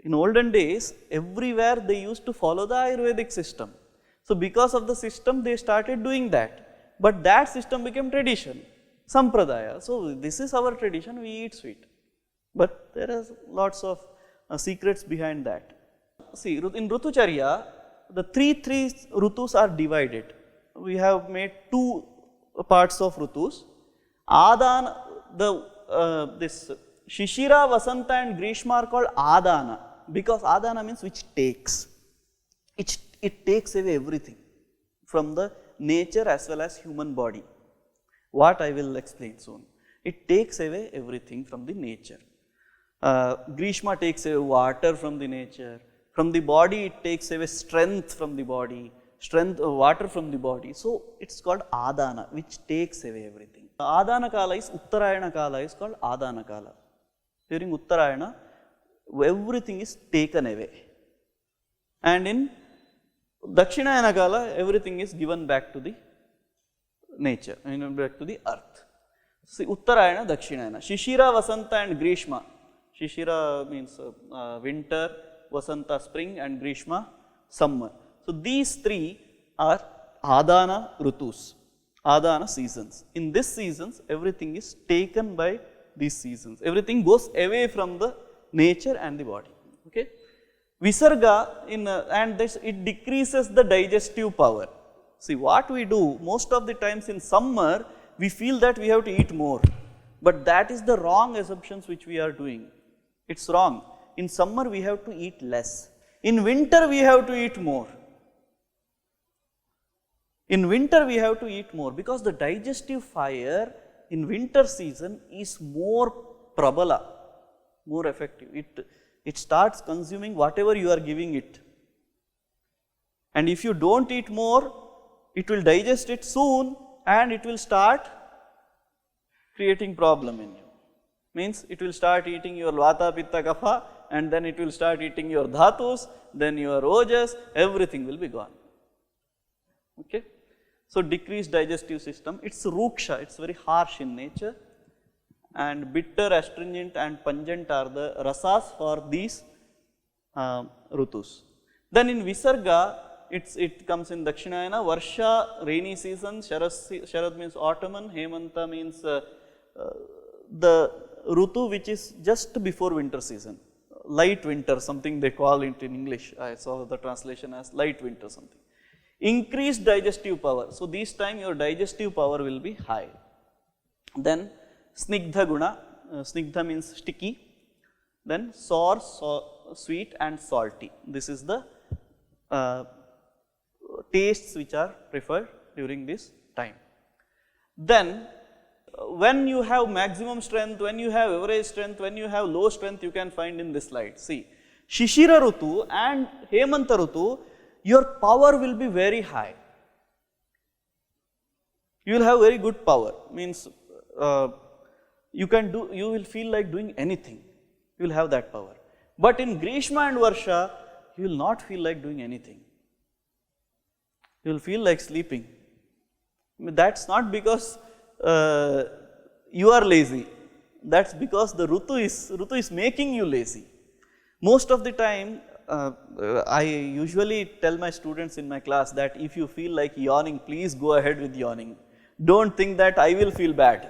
Speaker 1: In olden days, everywhere they used to follow the Ayurvedic system. So because of the system, they started doing that. But that system became tradition, sampradaya. So this is our tradition, we eat sweet. But there are lots of secrets behind that. See, in Rutucharya, the three Rutus are divided. We have made two parts of Rutus. Adana, this Shishira, Vasanta and Grishma are called Adana, because Adana means which takes. It takes away everything from the nature as well as human body. What I will explain soon. It takes away everything from the nature. Grishma takes away water from the nature. From the body, it takes away strength from the body, water from the body. So it's called Adana, which takes away everything. Adana Kala is Uttarayana Kala is called Adana Kala. During Uttarayana, everything is taken away. And in Dakshinayana Kala, everything is given back to the nature, back to the earth. See, Uttarayana, Dakshinayana. Shishira, Vasanta and Grishma. Shishira means winter, Vasanta spring and Grishma summer. So these three are Adana Rutus, Adana seasons. In these seasons, everything is taken by these seasons. Everything goes away from the nature and the body. Okay? Visarga, and this, it decreases the digestive power. See, what we do, most of the times in summer, we feel that we have to eat more. But that is the wrong assumptions which we are doing. It's wrong. In summer, we have to eat less. In winter, we have to eat more. In winter, we have to eat more because the digestive fire in winter season is more prabala, more effective. It starts consuming whatever you are giving it. And if you don't eat more, it will digest it soon and it will start creating problem in you. Means it will start eating your Vata, Pitta, Kapha, and then it will start eating your Dhatus, then your Ojas, everything will be gone. Okay? So decreased digestive system, it's ruksha, it's very harsh in nature, and bitter, astringent and pungent are the rasas for these Rutus. Then in Visarga, it comes in Dakshinayana, Varsha, rainy season, Sharad means autumn, Hemanta means the Rutu which is just before winter season, light winter, something they call it in English. I saw the translation as light winter something. Increased digestive power. So this time your digestive power will be high. Then Snigdha Guna, Snigdha means sticky. Then sour, sweet and salty. This is the tastes which are preferred during this time. Then when you have maximum strength, when you have average strength, when you have low strength, you can find in this slide. See, Shishira Rutu and Hemanta Rutu, your power will be very high. You will have very good power. Means you will feel like doing anything. You will have that power. But in Grishma and Varsha, you will not feel like doing anything. You will feel like sleeping. That's not because you are lazy. That's because the Rutu is making you lazy. Most of the time, I usually tell my students in my class that if you feel like yawning, please go ahead with yawning. Don't think that I will feel bad.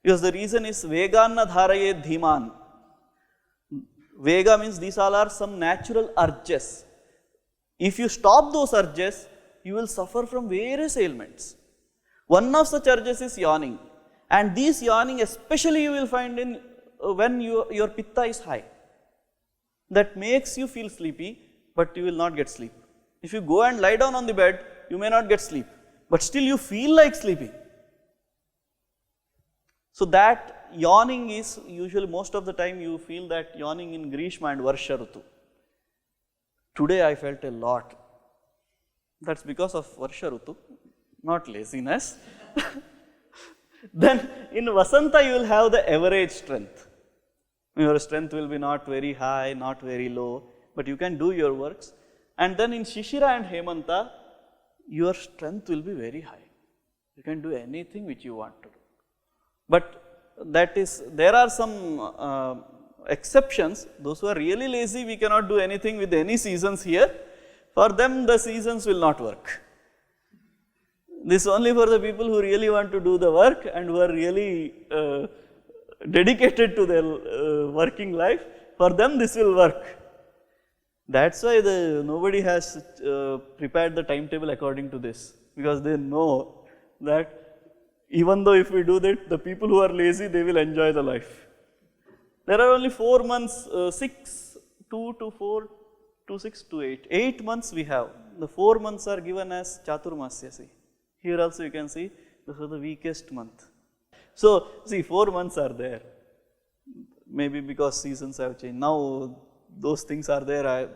Speaker 1: Because the reason is Veganna dharaye dhiman. Vega means these all are some natural urges. If you stop those urges, you will suffer from various ailments. One of such urges is yawning, and these yawning especially you will find in when your pitta is high. That makes you feel sleepy, but you will not get sleep. If you go and lie down on the bed, you may not get sleep, but still you feel like sleeping. So that yawning is usually, most of the time you feel that yawning in Grishma and Varsha Rutu. Today I felt a lot. That's because of Varsha Rutu, not laziness. Then in Vasanta you will have the average strength. Your strength will be not very high, not very low, but you can do your works. And then in Shishira and Hemanta, your strength will be very high. You can do anything which you want to do. But that is, there are some exceptions. Those who are really lazy, we cannot do anything with any seasons here. For them, the seasons will not work. This is only for the people who really want to do the work and who are really dedicated to their working life. For them, this will work. That's why nobody has prepared the timetable according to this, because they know that even though if we do that, the people who are lazy, they will enjoy the life. There are only 4 months, 6, 2 to 4 to 6 to 8. 8 months we have. The 4 months are given as Chaturmasya. See. Here also you can see this is the weakest month. So see, 4 months are there. Maybe because seasons have changed. Now those things are there.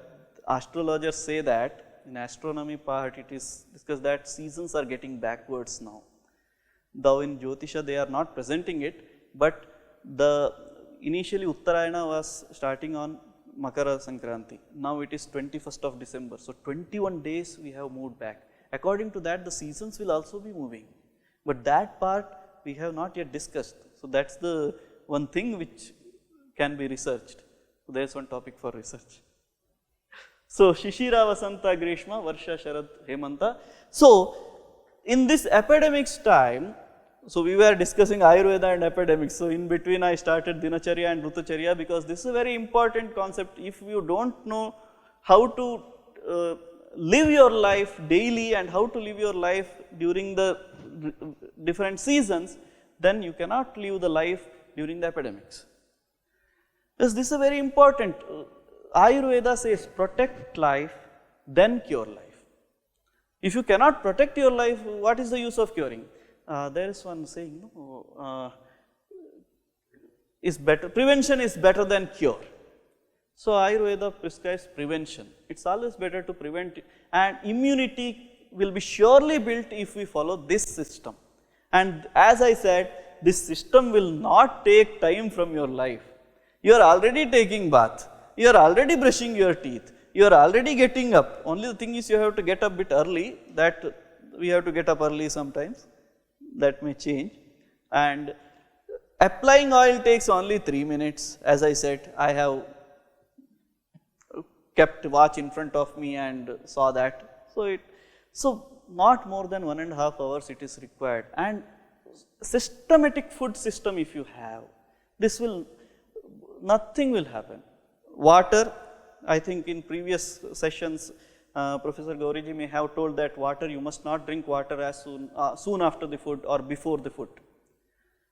Speaker 1: Astrologers say that in astronomy part it is discussed that seasons are getting backwards now. Though in Jyotisha they are not presenting it, but initially Uttarayana was starting on Makara Sankranti. Now it is 21st of December. So 21 days we have moved back. According to that, the seasons will also be moving. But that part we have not yet discussed. So that's the one thing which can be researched. So there's one topic for research. So Shishira, Vasanta, Grishma, Varsha, Sharad, Hemanta. So in this epidemics time, so we were discussing Ayurveda and epidemics. So in between I started Dinacharya and Rutacharya because this is a very important concept. If you don't know how to live your life daily and how to live your life during the different seasons, then you cannot live the life during the epidemics. Yes, this is very important. Ayurveda says protect life, then cure life. If you cannot protect your life, what is the use of curing? There is one saying, prevention is better than cure. So Ayurveda prescribes prevention. It's always better to prevent, and immunity will be surely built if we follow this system. And as I said, this system will not take time from your life. You are already taking bath, you are already brushing your teeth, you are already getting up. Only the thing is you have to get up a bit early, that we have to get up early sometimes, that may change. And applying oil takes only 3 minutes. As I said, I have kept watch in front of me and saw that. So not more than 1.5 hours it is required. And systematic food system if you have, nothing will happen. Water, I think in previous sessions, Professor Gauriji may have told that water, you must not drink water as soon after the food or before the food.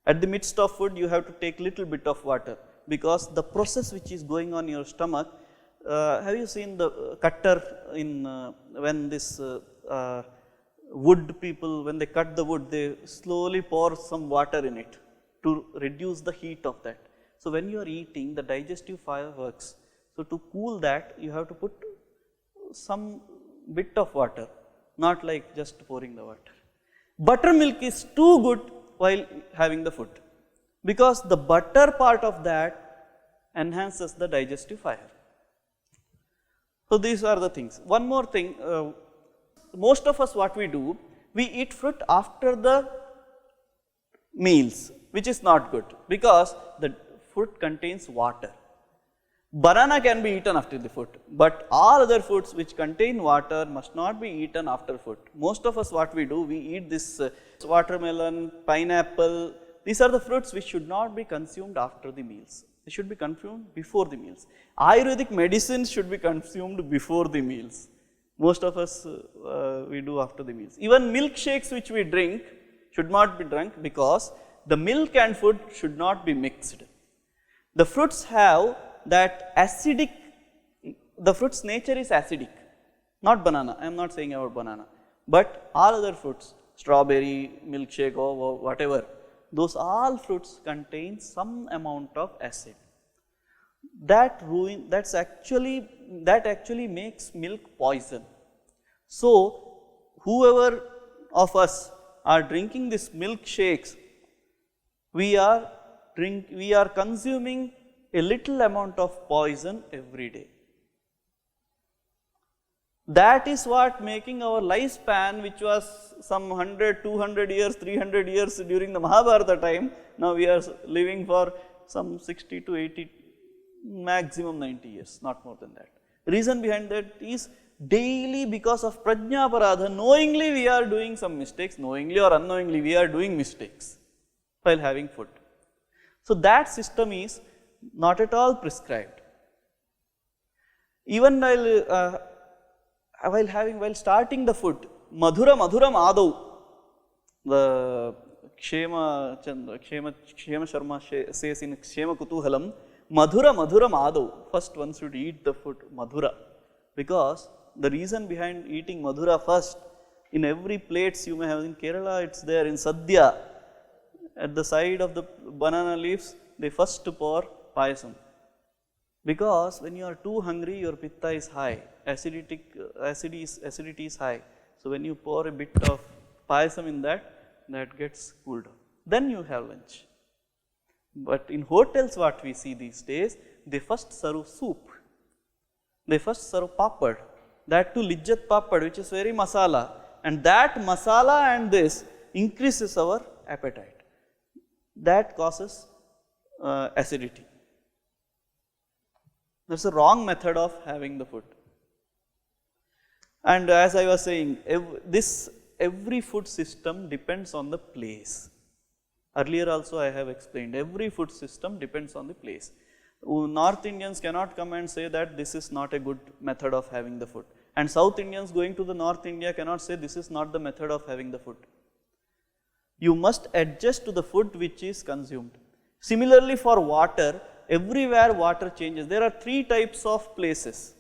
Speaker 1: At the midst of food, you have to take little bit of water, because the process which is going on in your stomach, have you seen the cutter in when this wood people, when they cut the wood, they slowly pour some water in it to reduce the heat of that. So when you are eating, the digestive fire works. So to cool that, you have to put some bit of water, not like just pouring the water. Buttermilk is too good while having the food, because the butter part of that enhances the digestive fire. So these are the things. One more thing, most of us what we do, we eat fruit after the meals, which is not good, because the fruit contains water. Banana can be eaten after the food, but all other foods which contain water must not be eaten after food. Most of us what we do, we eat this watermelon, pineapple. These are the fruits which should not be consumed after the meals. They should be consumed before the meals. Ayurvedic medicines should be consumed before the meals. Most of us we do after the meals. Even milkshakes which we drink should not be drunk because the milk and food should not be mixed. The fruits have that acidic, the fruit's nature is acidic, not banana, I am not saying about banana, but all other fruits, strawberry, milkshake or whatever, those all fruits contain some amount of acid. That actually makes milk poison. So, whoever of us are drinking these milkshakes, we are consuming a little amount of poison every day. That is what making our lifespan, which was some 100, 200 years, 300 years during the Mahabharata time, now we are living for some 60 to 80, maximum 90 years, not more than that. Reason behind that is daily because of prajna aparadha, knowingly we are doing some mistakes, knowingly or unknowingly we are doing mistakes while having food. So that system is not at all prescribed. Even while starting the food, madhura madhuram adau, the Kshema Sharma says in Kshema Kutuhalam, madhura madhuram adau, first one should eat the food madhura, because the reason behind eating madhura first, in every plates you may have in Kerala, it's there in Sadhya, at the side of the banana leaves, they first pour payasam. Because when you are too hungry, your pitta is high, acidity is high. So when you pour a bit of payasam in that gets cooled down. Then you have lunch. But in hotels what we see these days, they first serve soup. They first serve papad, that too lijjat papad, which is very masala. And that masala and this increases our appetite. That causes acidity. That's a wrong method of having the food. And as I was saying, every food system depends on the place. Earlier also I have explained, every food system depends on the place. North Indians cannot come and say that this is not a good method of having the food. And South Indians going to the North India cannot say this is not the method of having the food. You must adjust to the food which is consumed. Similarly for water, everywhere water changes. There are three types of places: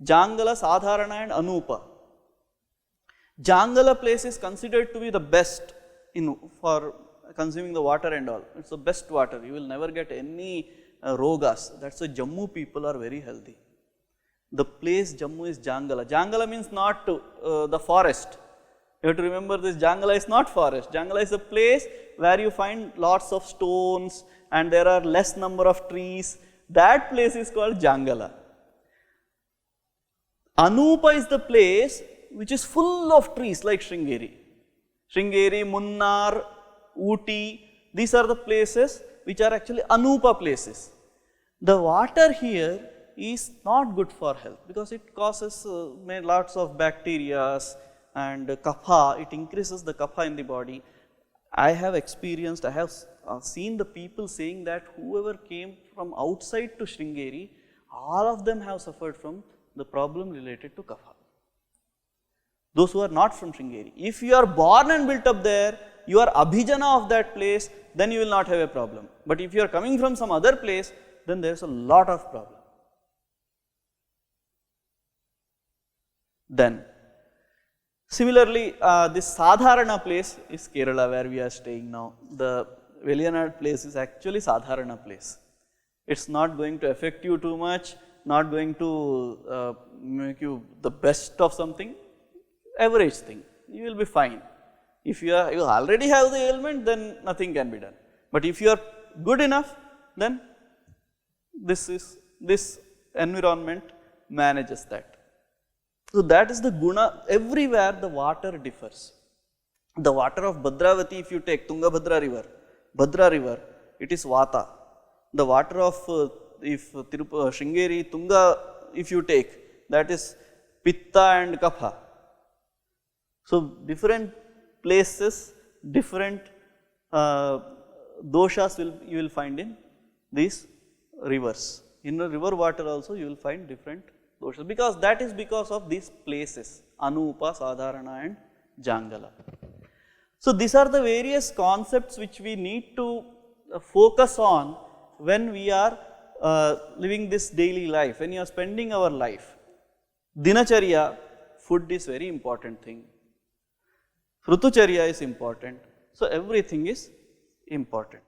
Speaker 1: Jangala, Sadharana and Anupa. Jangala place is considered to be the best for consuming the water and all. It's the best water. You will never get any rogas. That's why Jammu people are very healthy. The place Jammu is Jangala. Jangala means not the forest. You have to remember this, Jangala is not forest. Jangala is a place where you find lots of stones and there are less number of trees. That place is called Jangala. Anupa is the place which is full of trees like Sringeri. Sringeri, Munnar, Ooty, these are the places which are actually Anupa places. The water here is not good for health because it causes lots of bacteria and kapha, it increases the kapha in the body. I have experienced, I have seen the people saying that whoever came from outside to Sringeri, all of them have suffered from the problem related to kapha. Those who are not from Sringeri. If you are born and built up there, you are abhijana of that place, then you will not have a problem. But if you are coming from some other place, then there is a lot of problem. Then, similarly, this Sadharana place is Kerala where we are staying now. The Velianad place is actually Sadharana place. It's not going to affect you too much, not going to make you the best of something, average thing. You will be fine. If you already have the ailment, then nothing can be done. But if you are good enough, then this environment manages that. So that is the guna. Everywhere the water differs. The water of Bhadravati, if you take Tungabhadra river, it is Vata. The water of Sringeri, Tunga, if you take, that is Pitta and Kapha. So different places, different doshas you will find in these rivers. In the river water also you will find different doshas, because that is because of these places, Anupa, Sadharana and Jangala. So these are the various concepts which we need to focus on when we are living this daily life, when you are spending our life. Dinacharya, food is very important thing. Rutucharya is important. So everything is important.